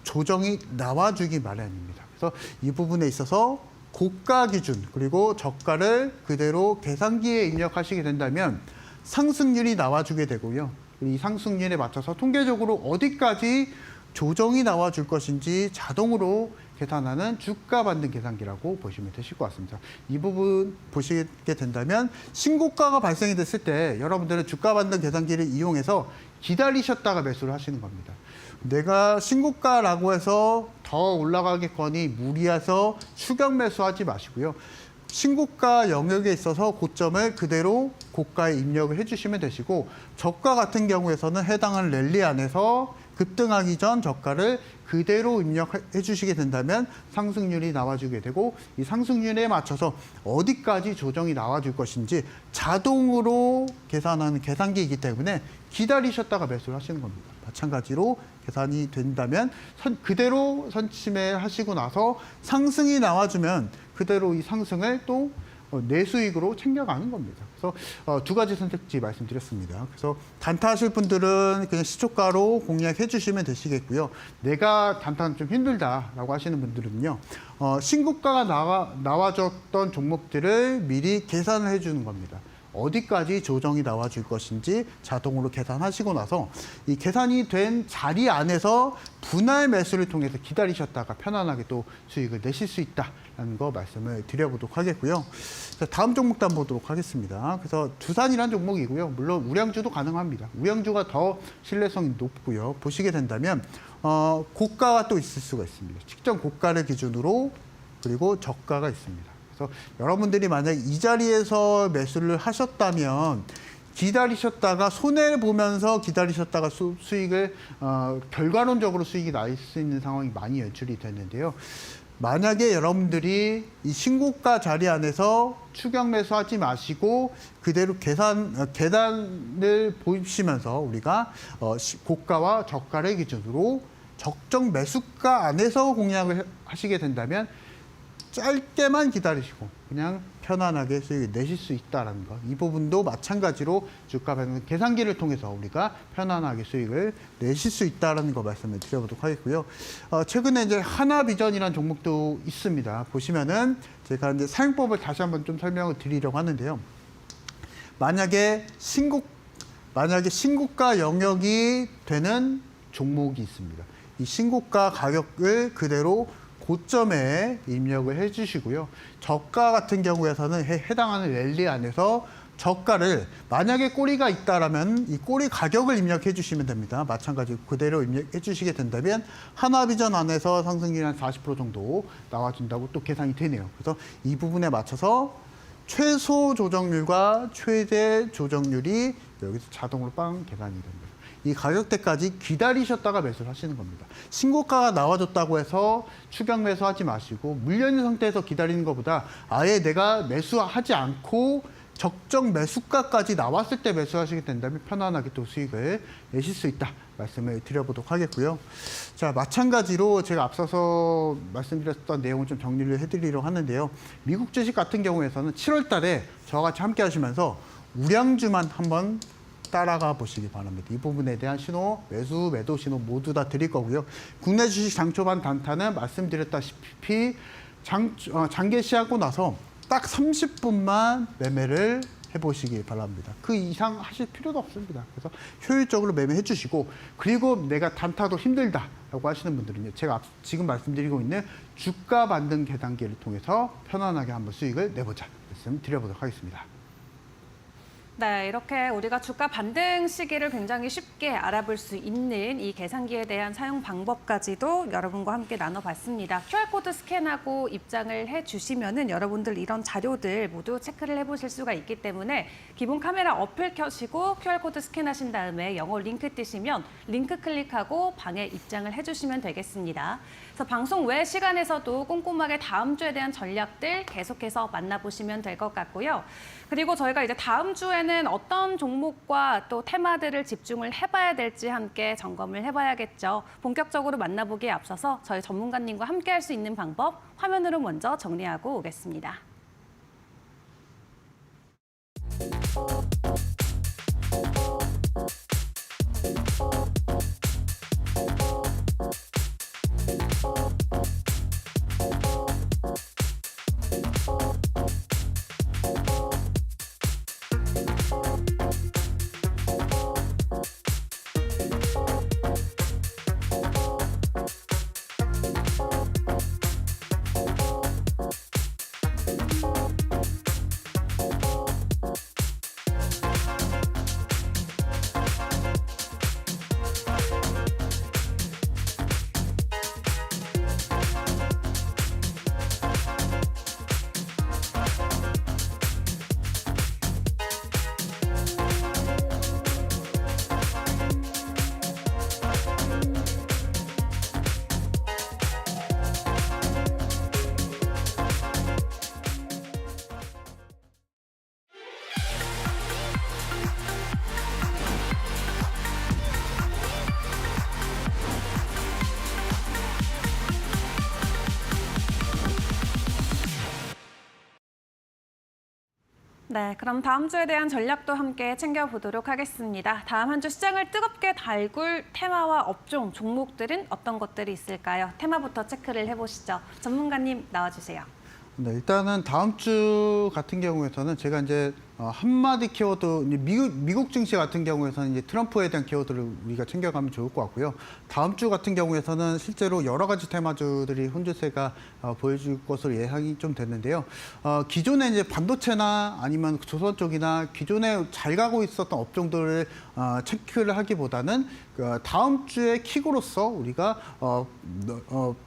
조정이 나와주기 마련입니다. 그래서 이 부분에 있어서 고가 기준 그리고 저가를 그대로 계산기에 입력하시게 된다면 상승률이 나와주게 되고요. 이 상승률에 맞춰서 통계적으로 어디까지 조정이 나와줄 것인지 자동으로 계산하는 주가 반등 계산기라고 보시면 되실 것 같습니다. 이 부분 보시게 된다면 신고가가 발생이 됐을 때 여러분들은 주가 반등 계산기를 이용해서 기다리셨다가 매수를 하시는 겁니다. 내가 신고가라고 해서 더 올라가겠거니 무리해서 추격 매수하지 마시고요. 신고가 영역에 있어서 고점을 그대로 고가에 입력을 해주시면 되시고, 저가 같은 경우에서는 해당하는 랠리 안에서 급등하기 전 저가를 그대로 입력해 주시게 된다면 상승률이 나와주게 되고, 이 상승률에 맞춰서 어디까지 조정이 나와줄 것인지 자동으로 계산하는 계산기이기 때문에 기다리셨다가 매수를 하시는 겁니다. 마찬가지로 계산이 된다면 그대로 선침해 하시고 나서 상승이 나와주면 그대로 이 상승을 또 내 수익으로 챙겨가는 겁니다. 그래서 두 가지 선택지 말씀드렸습니다. 그래서 단타하실 분들은 그냥 시초가로 공략해 주시면 되시겠고요. 내가 단타는 좀 힘들다라고 하시는 분들은요, 신고가가 나와줬던 종목들을 미리 계산을 해주는 겁니다. 어디까지 조정이 나와줄 것인지 자동으로 계산하시고 나서 이 계산이 된 자리 안에서 분할 매수를 통해서 기다리셨다가 편안하게 또 수익을 내실 수 있다는 거 말씀을 드려보도록 하겠고요. 자, 다음 종목도 한번 보도록 하겠습니다. 그래서 두산이라는 종목이고요. 물론 우량주도 가능합니다. 우량주가 더 신뢰성이 높고요. 보시게 된다면 고가가 또 있을 수가 있습니다. 직전 고가를 기준으로 그리고 저가가 있습니다. 그래서 여러분들이 만약 이 자리에서 매수를 하셨다면 기다리셨다가 손해를 보면서 기다리셨다가 수익을 결과론적으로 수익이 날 수 있는 상황이 많이 연출이 됐는데요. 만약에 여러분들이 이 신고가 자리 안에서 추격 매수하지 마시고 그대로 계단을 보시면서 우리가 고가와 저가를 기준으로 적정 매수가 안에서 공략을 하시게 된다면 짧게만 기다리시고 그냥 편안하게 수익을 내실 수 있다는 것. 이 부분도 마찬가지로 주가 반등 계산기를 통해서 우리가 편안하게 수익을 내실 수 있다는 거 말씀을 드려보도록 하겠고요. 최근에 이제 하나비전이라는 종목도 있습니다. 보시면은 제가 이제 사용법을 다시 한번 좀 설명을 드리려고 하는데요. 만약에 신고가 영역이 되는 종목이 있습니다. 이 신고가 가격을 그대로 고점에 입력을 해주시고요. 저가 같은 경우에서는 해당하는 랠리 안에서 저가를 만약에 꼬리가 있다라면 이 꼬리 가격을 입력해 주시면 됩니다. 마찬가지로 그대로 입력해 주시게 된다면 하나비전 안에서 상승률이 한 40% 정도 나와준다고 또 계산이 되네요. 그래서 이 부분에 맞춰서 최소 조정률과 최대 조정률이 여기서 자동으로 빵 계산이 됩니다. 이 가격대까지 기다리셨다가 매수를 하시는 겁니다. 신고가가 나와줬다고 해서 추격 매수하지 마시고 물려 있는 상태에서 기다리는 것보다 아예 내가 매수하지 않고 적정 매수가까지 나왔을 때 매수하시게 된다면 편안하게 또 수익을 내실 수 있다 말씀을 드려보도록 하겠고요. 자, 마찬가지로 제가 앞서서 말씀드렸던 내용을 좀 정리를 해드리려고 하는데요. 미국 주식 같은 경우에서는 7월 달에 저와 같이 함께 하시면서 우량주만 한번 따라가 보시기 바랍니다. 이 부분에 대한 신호, 매수, 매도 신호 모두 다 드릴 거고요. 국내 주식 장초반 단타는 말씀드렸다시피 장개시하고 나서 딱 30분만 매매를 해보시기 바랍니다. 그 이상 하실 필요도 없습니다. 그래서 효율적으로 매매해 주시고, 그리고 내가 단타도 힘들다라고 하시는 분들은요, 제가 지금 말씀드리고 있는 주가 반등 계단기를 통해서 편안하게 한번 수익을 내보자 말씀드려보도록 하겠습니다. 네, 이렇게 우리가 주가 반등 시기를 굉장히 쉽게 알아볼 수 있는 이 계산기에 대한 사용 방법까지도 여러분과 함께 나눠봤습니다. QR코드 스캔하고 입장을 해주시면은 여러분들 이런 자료들 모두 체크를 해보실 수가 있기 때문에 기본 카메라 어플 켜시고 QR코드 스캔하신 다음에 영어 링크 뜨시면 링크 클릭하고 방에 입장을 해주시면 되겠습니다. 그래서 방송 외 시간에서도 꼼꼼하게 다음 주에 대한 전략들 계속해서 만나보시면 될 것 같고요. 그리고 저희가 이제 다음 주에는 어떤 종목과 또 테마들을 집중을 해봐야 될지 함께 점검을 해봐야겠죠. 본격적으로 만나보기에 앞서서 저희 전문가님과 함께 할 수 있는 방법 화면으로 먼저 정리하고 오겠습니다. 네, 그럼 다음 주에 대한 전략도 함께 챙겨보도록 하겠습니다. 다음 한 주 시장을 뜨겁게 달굴 테마와 업종, 종목들은 어떤 것들이 있을까요? 테마부터 체크를 해보시죠. 전문가님 나와주세요. 네, 일단은 다음 주 같은 경우에서는 제가 이제 한마디 키워드, 미국 증시 같은 경우에서는 이제 트럼프에 대한 키워드를 우리가 챙겨가면 좋을 것 같고요. 다음 주 같은 경우에서는 실제로 여러 가지 테마주들이 혼조세가 보여줄 것으로 예상이 좀 됐는데요. 기존에 이제 반도체나 아니면 조선 쪽이나 기존에 잘 가고 있었던 업종들을 체크를 하기보다는 다음 주에 킥으로서 우리가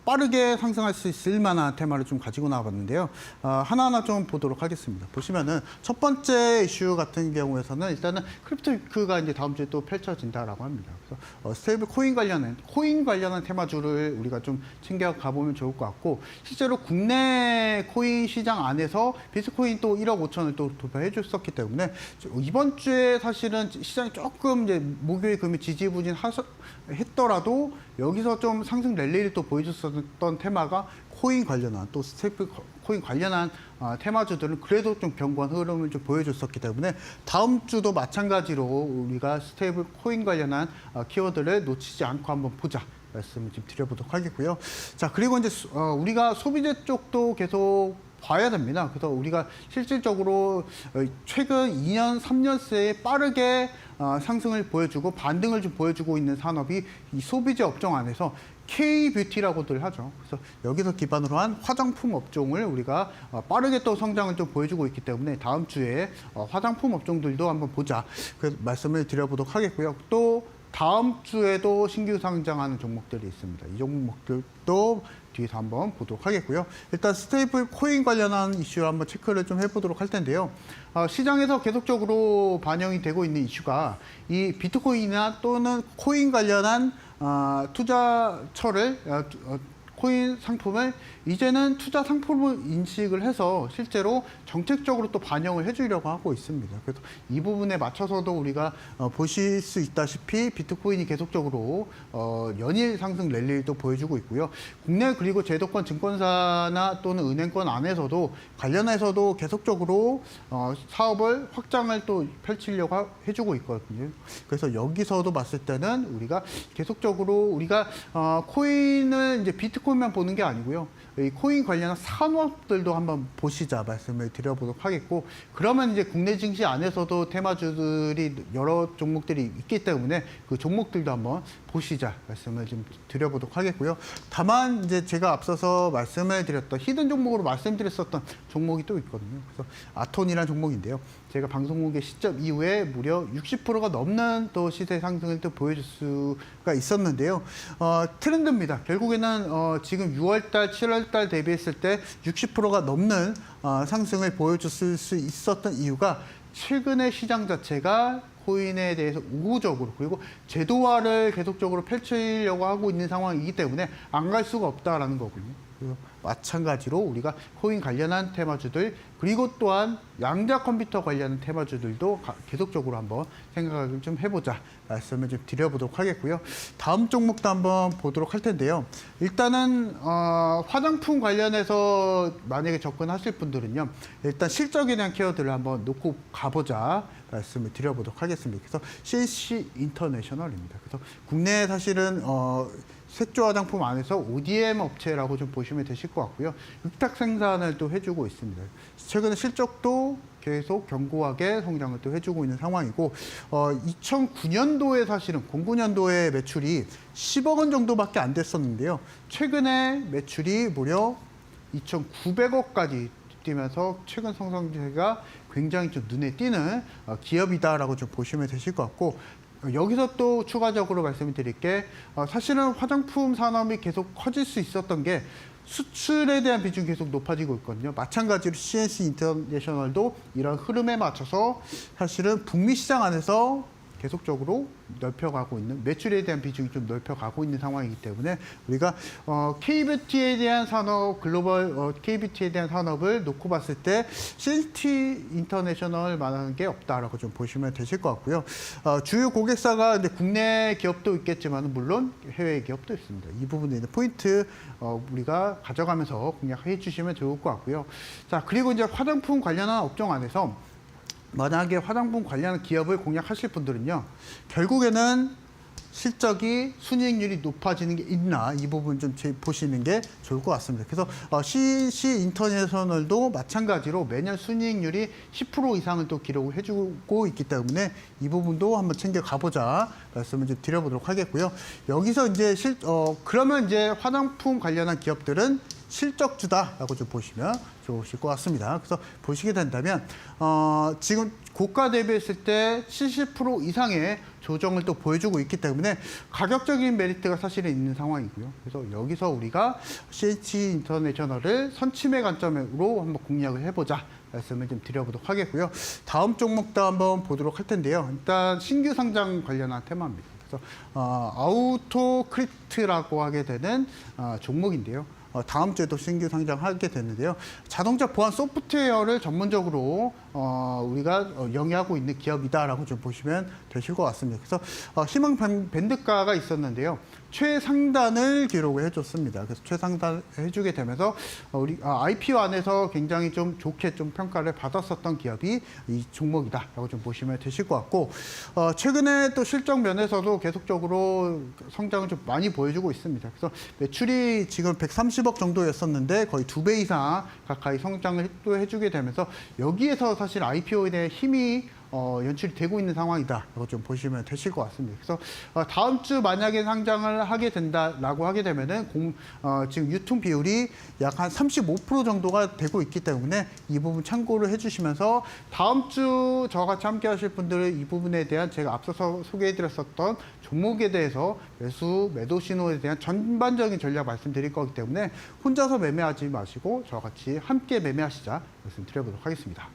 빠르게 상승할 수 있을 만한 테마를 좀 가지고 나와봤는데요. 하나하나 좀 보도록 하겠습니다. 보시면은 첫 번째 이슈 같은 경우에서는 일단은 크립토 위크가 이제 다음 주에 또 펼쳐진다라고 합니다. 그래서 스테이블 코인 관련한 테마주를 우리가 좀 챙겨 가보면 좋을 것 같고, 실제로 국내 코인 시장 안에서 비트코인 또 1억 5천을 또 돌파해 줬었기 때문에 이번 주에 사실은 시장이 조금 이제 목요일 금요일 지지부진 했더라도 여기서 좀 상승 랠리를 또 보여줬었던 테마가 코인 관련한, 또 스테이블 코인 관련한 테마주들은 그래도 좀 견고한 흐름을 좀 보여줬었기 때문에 다음 주도 마찬가지로 우리가 스테이블 코인 관련한 키워드를 놓치지 않고 한번 보자 말씀을 좀 드려보도록 하겠고요. 자, 그리고 이제 우리가 소비재 쪽도 계속 봐야 됩니다. 그래서 우리가 실질적으로 최근 2년, 3년 새에 빠르게 상승을 보여주고 반등을 좀 보여주고 있는 산업이 이 소비재 업종 안에서 K-뷰티라고들 하죠. 그래서 여기서 기반으로 한 화장품 업종을 우리가 빠르게 또 성장을 좀 보여주고 있기 때문에 다음 주에 화장품 업종들도 한번 보자. 그 말씀을 드려보도록 하겠고요. 또 다음 주에도 신규 상장하는 종목들이 있습니다. 이 종목들도 뒤에서 한번 보도록 하겠고요. 일단 스테이블 코인 관련한 이슈를 한번 체크를 좀 해보도록 할 텐데요. 시장에서 계속적으로 반영이 되고 있는 이슈가 이 비트코인이나 또는 코인 관련한 투자처를 코인 상품을 이제는 투자 상품을 인식을 해서 실제로 정책적으로 또 반영을 해주려고 하고 있습니다. 그래서 이 부분에 맞춰서도 우리가 보실 수 있다시피 비트코인이 계속적으로 연일 상승 랠리를 또 보여주고 있고요. 국내 그리고 제도권 증권사나 또는 은행권 안에서도 관련해서도 계속적으로 사업을 확장을 또 펼치려고 해주고 있거든요. 그래서 여기서도 봤을 때는 우리가 계속적으로 우리가 코인을 이제 비트코인만 보는 게 아니고요. 이 코인 관련한 산업들도 한번 보시자 말씀을 드려보도록 하겠고, 그러면 이제 국내 증시 안에서도 테마주들이 여러 종목들이 있기 때문에 그 종목들도 한번 보시자 말씀을 좀 드려보도록 하겠고요. 다만 이제 제가 앞서서 말씀을 드렸던 히든 종목으로 말씀드렸었던 종목이 또 있거든요. 그래서 아톤이라는 종목인데요. 제가 방송국의 시점 이후에 무려 60%가 넘는 또 시세 상승을 또 보여줄 수가 있었는데요. 트렌드입니다. 결국에는 지금 6월달, 7월달 대비했을 때 60%가 넘는 상승을 보여줬을 수 있었던 이유가 최근에 시장 자체가 코인에 대해서 우호적으로 그리고 제도화를 계속적으로 펼치려고 하고 있는 상황이기 때문에 안 갈 수가 없다라는 거군요. 그래서 마찬가지로 우리가 코인 관련한 테마주들 그리고 또한 양자 컴퓨터 관련한 테마주들도 계속적으로 한번 생각을 좀 해보자 말씀을 좀 드려보도록 하겠고요. 다음 종목도 한번 보도록 할 텐데요. 일단은 화장품 관련해서 만약에 접근하실 분들은요. 일단 실적에 대한 키워드를 한번 놓고 가보자 말씀을 드려보도록 하겠습니다. 그래서 CNC 인터내셔널입니다. 그래서 국내에 사실은 색조 화장품 안에서 ODM 업체라고 좀 보시면 되실 것 같고요. 흑탁 생산을 또 해주고 있습니다. 최근에 실적도 계속 견고하게 성장을 또 해주고 있는 상황이고 2009년도에 사실은 09년도에 매출이 10억 원 정도밖에 안 됐었는데요. 최근에 매출이 무려 2,900억까지 뛰면서 최근 성장세가 굉장히 좀 눈에 띄는 기업이다라고 좀 보시면 되실 것 같고 여기서 또 추가적으로 말씀을 드릴 게 사실은 화장품 산업이 계속 커질 수 있었던 게 수출에 대한 비중이 계속 높아지고 있거든요. 마찬가지로 CNC 인터내셔널도 이런 흐름에 맞춰서 사실은 북미 시장 안에서 계속적으로 넓혀가고 있는 매출에 대한 비중이 좀 넓혀가고 있는 상황이기 때문에 우리가 K뷰티에 대한 산업 글로벌 K뷰티에 대한 산업을 놓고 봤을 때 CNC 인터내셔널 만한 게 없다라고 좀 보시면 되실 것 같고요. 주요 고객사가 근데 국내 기업도 있겠지만 물론 해외 기업도 있습니다. 이 부분에 있는 포인트 우리가 가져가면서 공략해 주시면 좋을 것 같고요. 자 그리고 이제 화장품 관련한 업종 안에서 만약에 화장품 관련 기업을 공략하실 분들은요. 결국에는 실적이 순이익률이 높아지는 게 있나 이 부분 좀 보시는 게 좋을 것 같습니다. 그래서 CNC 인터내셔널도 마찬가지로 매년 순이익률이 10% 이상을 또 기록을 해주고 있기 때문에 이 부분도 한번 챙겨 가보자 말씀을 좀 드려보도록 하겠고요. 여기서 이제 그러면 이제 화장품 관련한 기업들은 실적주다라고 좀 보시면 좋으실 것 같습니다. 그래서 보시게 된다면 지금 고가 대비했을 때 70% 이상의 조정을 또 보여주고 있기 때문에 가격적인 메리트가 사실은 있는 상황이고요. 그래서 여기서 우리가 CNC 인터내셔널을 선침의 관점으로 한번 공략을 해보자 말씀을 좀 드려보도록 하겠고요. 다음 종목도 한번 보도록 할 텐데요. 일단 신규 상장 관련한 테마입니다. 그래서 아우토크리트라고 하게 되는 종목인데요. 다음 주에도 신규 상장하게 되는데요. 자동차 보안 소프트웨어를 전문적으로 우리가 영위하고 있는 기업이다라고 좀 보시면 되실 것 같습니다. 그래서 희망 밴드가가 있었는데요. 최상단을 기록을 해줬습니다. 그래서 최상단 해주게 되면서 우리 IPO 안에서 굉장히 좀 좋게 좀 평가를 받았었던 기업이 이 종목이다라고 좀 보시면 되실 것 같고 최근에 또 실적 면에서도 계속적으로 성장을 좀 많이 보여주고 있습니다. 그래서 매출이 지금 130억 정도였었는데 거의 2배 이상 가까이 성장을 또 해주게 되면서 여기에서 사실 IPO에 대한 힘이 연출이 되고 있는 상황이다라고 좀 보시면 되실 것 같습니다. 그래서 다음 주 만약에 상장을 하게 된다라고 하게 되면은 지금 유통 비율이 약 한 35% 정도가 되고 있기 때문에 이 부분 참고를 해주시면서 다음 주 저와 같이 함께하실 분들은 이 부분에 대한 제가 앞서서 소개해드렸었던 종목에 대해서 매도 신호에 대한 전반적인 전략 말씀드릴 거기 때문에 혼자서 매매하지 마시고 저와 같이 함께 매매하시자 말씀드려보도록 하겠습니다.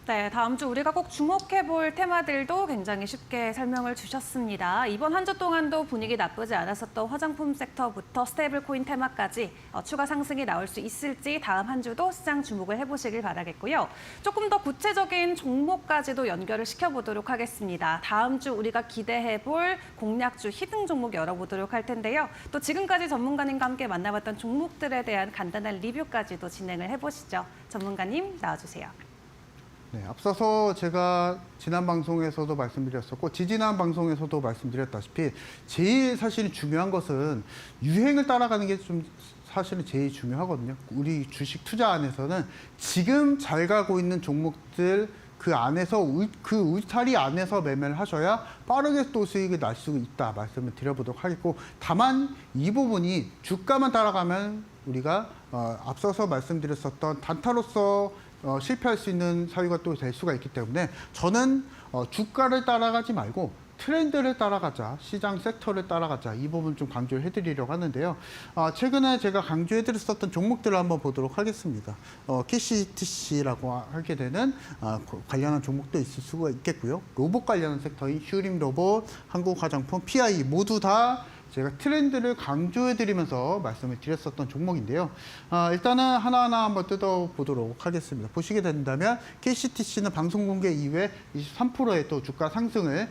네, 다음 주 우리가 꼭 주목해볼 테마들도 굉장히 쉽게 설명을 주셨습니다. 이번 한 주 동안도 분위기 나쁘지 않았었던 화장품 섹터부터 스테이블 코인 테마까지 추가 상승이 나올 수 있을지 다음 한 주도 시장 주목을 해보시길 바라겠고요. 조금 더 구체적인 종목까지도 연결을 시켜보도록 하겠습니다. 다음 주 우리가 기대해볼 공략주 히든 종목 열어보도록 할 텐데요. 또 지금까지 전문가님과 함께 만나봤던 종목들에 대한 간단한 리뷰까지도 진행을 해보시죠. 전문가님 나와주세요. 네, 앞서서 제가 지난 방송에서도 말씀드렸었고 지지난 방송에서도 말씀드렸다시피 제일 사실 중요한 것은 유행을 따라가는 게 좀 사실은 제일 중요하거든요. 우리 주식 투자 안에서는 지금 잘 가고 있는 종목들 그 안에서 그 울타리 안에서 매매를 하셔야 빠르게 또 수익이 날 수 있다 말씀을 드려보도록 하겠고, 다만 이 부분이 주가만 따라가면 우리가 앞서서 말씀드렸었던 단타로서 실패할 수 있는 사유가 또 될 수가 있기 때문에 저는 주가를 따라가지 말고 트렌드를 따라가자, 시장 섹터를 따라가자, 이 부분 좀 강조를 해드리려고 하는데요. 최근에 제가 강조해드렸었던 종목들을 한번 보도록 하겠습니다. KCTC라고 하게 되는 관련한 종목도 있을 수가 있겠고요. 로봇 관련한 섹터인 휴림 로봇, 한국 화장품, PI 모두 다 제가 트렌드를 강조해드리면서 말씀을 드렸었던 종목인데요. 일단은 하나하나 한번 뜯어보도록 하겠습니다. 보시게 된다면 KCTC는 방송 공개 이후에 23%의 또 주가 상승을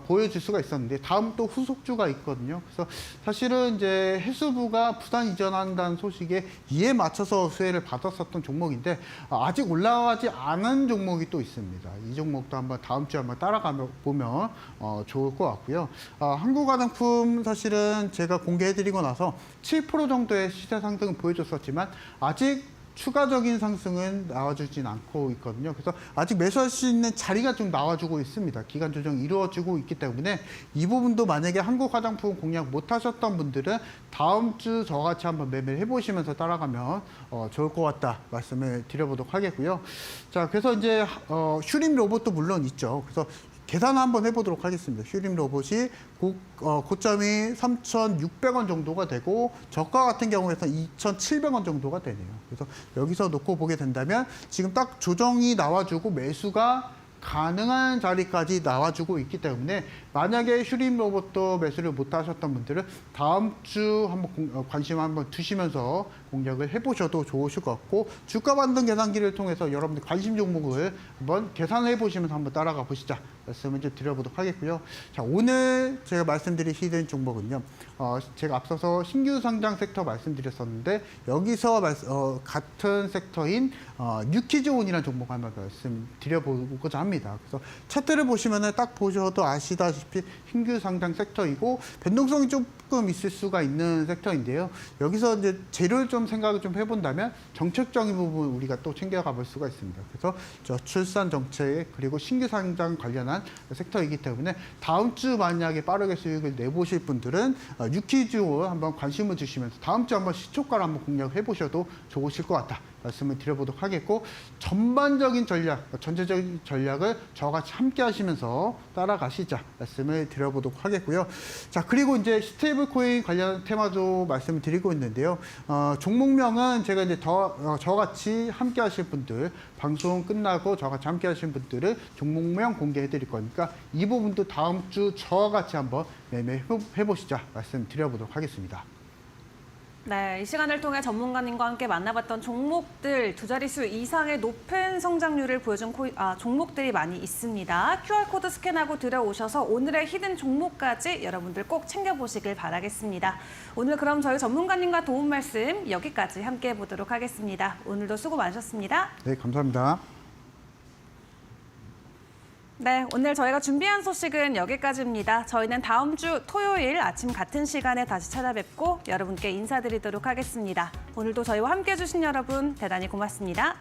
보여줄 수가 있었는데 다음 또 후속주가 있거든요. 그래서 사실은 이제 해수부가 부산 이전한다는 소식에 이에 맞춰서 수혜를 받았었던 종목인데 아직 올라가지 않은 종목이 또 있습니다. 이 종목도 한번 다음 주에 한번 따라가 보면 좋을 것 같고요. 한국화장품 사실은 제가 공개해드리고 나서 7% 정도의 시세 상승을 보여줬었지만 아직 추가적인 상승은 나와주진 않고 있거든요. 그래서 아직 매수할 수 있는 자리가 좀 나와주고 있습니다. 기간 조정이 이루어지고 있기 때문에 이 부분도 만약에 한국 화장품 공략 못 하셨던 분들은 다음 주 저같이 한번 매매를 해보시면서 따라가면 좋을 것 같다 말씀을 드려보도록 하겠고요. 자, 그래서 이제 휴림 로봇도 물론 있죠. 그래서 계산 한번 해보도록 하겠습니다. 휴림 로봇이 고점이 3,600원 정도가 되고 저가 같은 경우에는 2,700원 정도가 되네요. 그래서 여기서 놓고 보게 된다면 지금 딱 조정이 나와주고 매수가 가능한 자리까지 나와주고 있기 때문에 만약에 휴림 로봇도 매수를 못 하셨던 분들은 다음 주 한번 관심 한번 두시면서 공략을 해보셔도 좋으실 것 같고, 주가 반등 계산기를 통해서 여러분들 관심 종목을 한번 계산을 해보시면서 한번 따라가 보시자 말씀을 좀 드려보도록 하겠고요. 자, 오늘 제가 말씀드릴 히든 종목은요. 제가 앞서서 신규 상장 섹터 말씀드렸었는데 여기서 같은 섹터인 뉴키즈온이라는 종목 한번 말씀드려보고자 합니다. 그래서 차트를 보시면은 딱 보셔도 아시다시피 신규 상장 섹터이고 변동성이 조금 있을 수가 있는 섹터인데요. 여기서 이제 재료를 좀 생각을 좀 해본다면 정책적인 부분 우리가 또 챙겨가 볼 수가 있습니다. 그래서 저출산 정책 그리고 신규 상장 관련한 섹터이기 때문에 다음 주 만약에 빠르게 수익을 내보실 분들은 뉴키즈온 한번 관심을 주시면서 다음 주 한번 시초가를 한번 공략해 보셔도 좋으실 것 같다 말씀을 드려보도록 하겠고, 전반적인 전략, 전체적인 전략을 저같이 함께 하시면서 따라가시자 말씀을 드려보도록 하겠고요. 자, 그리고 이제 스테이블 코인 관련 테마도 말씀을 드리고 있는데요. 종목명은 제가 이제 저같이 함께 하실 분들, 방송 끝나고 저같이 함께 하신 분들은 종목명 공개해 드릴 거니까 이 부분도 다음 주 저같이 한번 매매해 보시자 말씀 드려보도록 하겠습니다. 네, 이 시간을 통해 전문가님과 함께 만나봤던 종목들, 두 자릿수 이상의 높은 성장률을 보여준 종목들이 많이 있습니다. QR코드 스캔하고 들어오셔서 오늘의 히든 종목까지 여러분들 꼭 챙겨보시길 바라겠습니다. 오늘 그럼 저희 전문가님과 도움 말씀 여기까지 함께 해보도록 하겠습니다. 오늘도 수고 많으셨습니다. 네, 감사합니다. 네, 오늘 저희가 준비한 소식은 여기까지입니다. 저희는 다음 주 토요일 아침 같은 시간에 다시 찾아뵙고 여러분께 인사드리도록 하겠습니다. 오늘도 저희와 함께해 주신 여러분 대단히 고맙습니다.